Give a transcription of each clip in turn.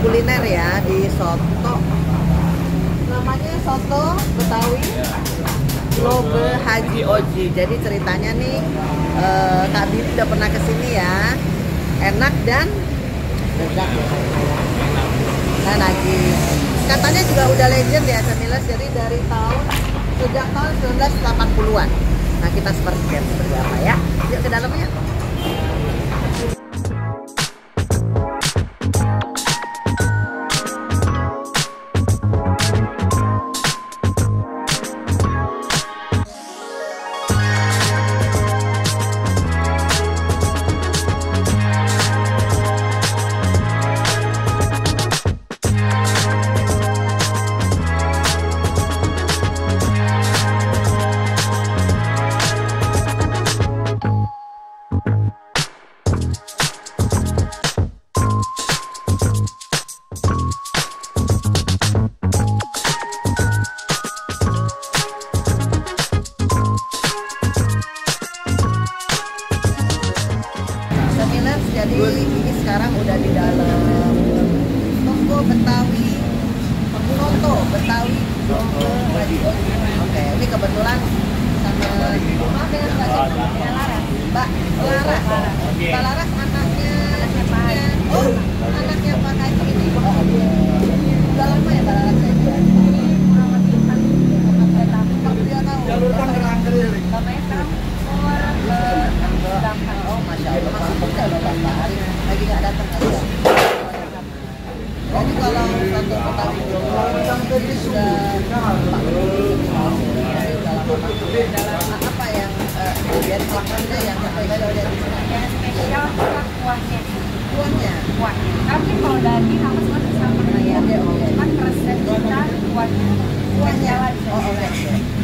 kuliner ya di soto. Namanya soto Betawi Lobe Haji Oji. Jadi ceritanya nih Kak Billy udah pernah kesini ya. Enak dan lezat ya. Nah lagi katanya juga udah legend ya Camilas. Jadi dari sejak tahun 1980-an. Nah kita seperti apa ya? Yuk ke dalamnya. Jadi ini sekarang udah di dalam toko Betawi, soto Betawi Lobe Haji Oji. Oke, ini kebetulan sama Mbak Laras. Mbak Laras anaknya Pak. Oh, anaknya Pak Haji ini. Udah lama ya Mbak Laras ya? Jalur Anggrek. Oh, Masya Allah, masih muda loh Bapak. Lagi nggak datang aja. Jadi kalau soto Betawi ini sudah apa yang dia makannya yang spesial dari sini? Yang spesial kuahnya. Kuahnya. Tapi kalau daging sama sama ya. Cuman resep kita kuahnya. Kuahnya. Oh, oke.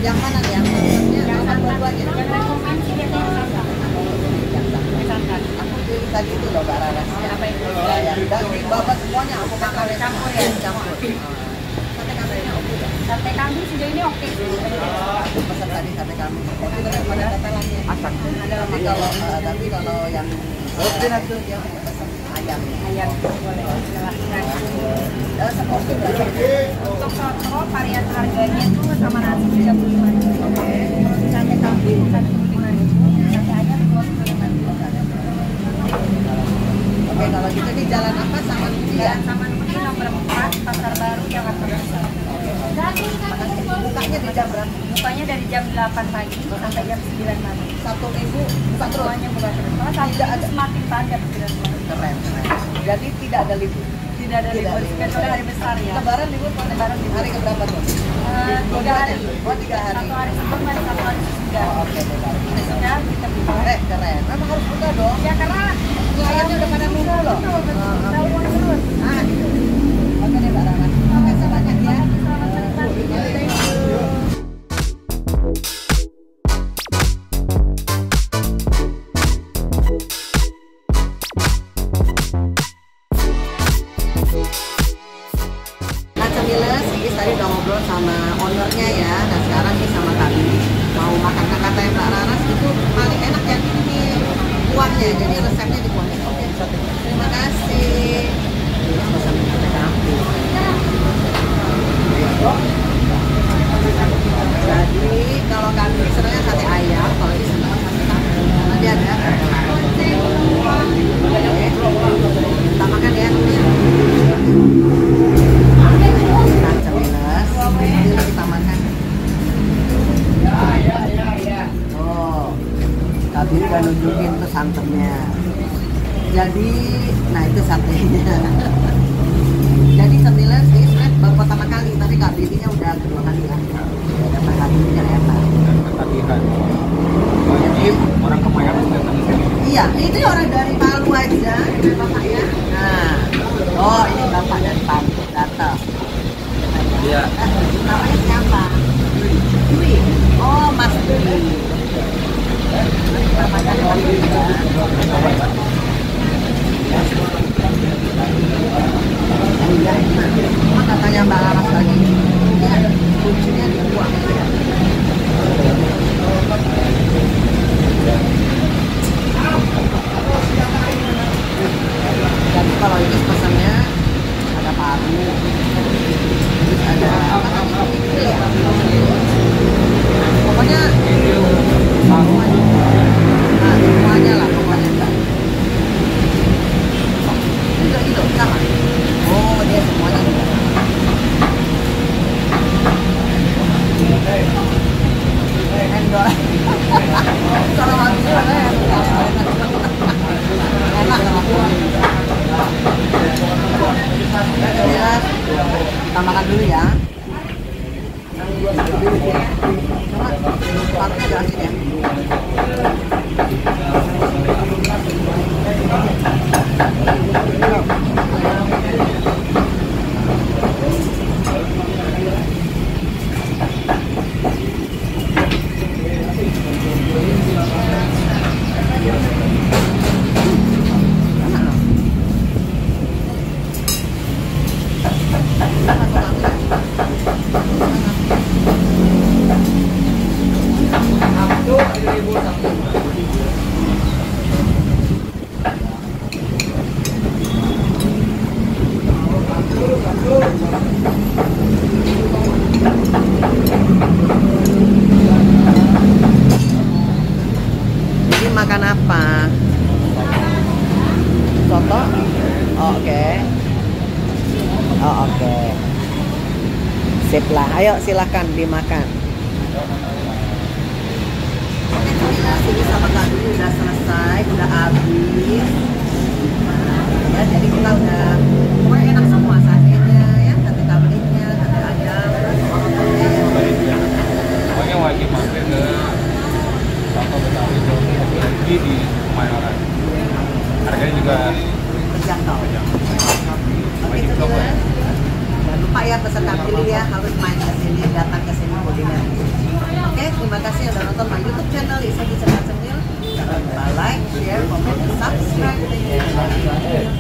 Yang mana nih? Yang maksudnya? Yang dua-duanya. Yang rekomendasi biasanya aku pilih tadi itu loh Mbak Raras. Apa itu? Daging babat semuanya aku makan Campur ya? Campur. Sate kambingnya oke ya? Sate kambing sejauh ini oke sih. Aku pesan tadi sate kambing. Itu kan pada tetelannya. Asam. Tapi kalau yang itu dia pesan ayam. Ayam boleh. Seporsi berapa? Untuk soto varian harganya itu sama nasi 35.000. Oke. Sate kambing 35.000. Sate ayam 25.000. Oke, kalau gitu di jalan apa sama Jalan Samanhudi nomor 4 Pasar Baru Jakarta Pusat. Bukanya di jam berapa? Bukanya dari jam 8 pagi sampai jam 9 malam. 1.000 buka terus. Semuanya buka terus. Soalnya Tidak ada. semakin padat bulan Maret. Keren. Jadi tidak ada libur. Tidak ada libur, kecuali hari besar ya. Lebaran libur pada Lebaran libur. hari keberapa tuh? 3 hari. Oh, 3 hari. Satu hari sebelum dan satu hari sesudah. Oh, oke, Lebaran. Sudah kita buka. Keren. Memang harus buka dong. Ya karena Kliennya udah pada nunggu loh. Telepon terus. Ah, gitu. Oke deh, Mbak Rana. Oke, banyak ya. Selamat menikmati. Nah, Camilas, ini tadi udah ngobrol sama ownernya ya. Nah, sekarang nih sama kami mau makan kata Mbak Raras itu paling enak yang ini kuahnya. Jadi resepnya di kuahnya. Oke, terima kasih. Pesan sate kambing. Jadi kalau kami senangnya sate ayam, kalau ini senang sate kambing. Karena dia ada. Kita makan ya. Nah, Camilas, ini kita makan. Oh, tadi udah nunjukin tuh santannya. Jadi, nah itu satenya. Jadi Camilas ini sebenarnya baru pertama kali, tapi Kak Billy-nya udah kedua kali lah. Udah Kak Billy-nya enak. Latihan. Jadi orang Kemayoran sudah datang ke sini. Iya, itu orang dari Palu aja, dari Bapak ya. Nah, oh ini Bapak dari Palu datang. Iya. Namanya siapa? Dwi. Oh, Mas Dwi. Namanya Mas Dwi ya. Iya, emang katanya Mbak Laras lagi. Ini ada kuncinya di uang. Jadi kalau ini pesannya ada makan apa? Soto? Oh, oke. Oh, oke. Sip lah. Ayo silakan dimakan. Oke, sini sama Kak Dwi udah selesai, udah habis. Nah, ya, jadi kita udah pokoknya enak semua satenya ya, sate kambingnya, sate ayam, Pokoknya wajib mampir ke Soto Betawi Jogi di Kemayoran. Harganya juga terjangkau. Oke, wajib dong. teman-teman. Jangan lupa ya peserta pilih ya, harus main ke sini, datang ke sini kuliner. Oke, terima kasih yang udah nonton my YouTube channel Isa Kitchen Cemil. Jangan lupa like, share, komen, dan subscribe.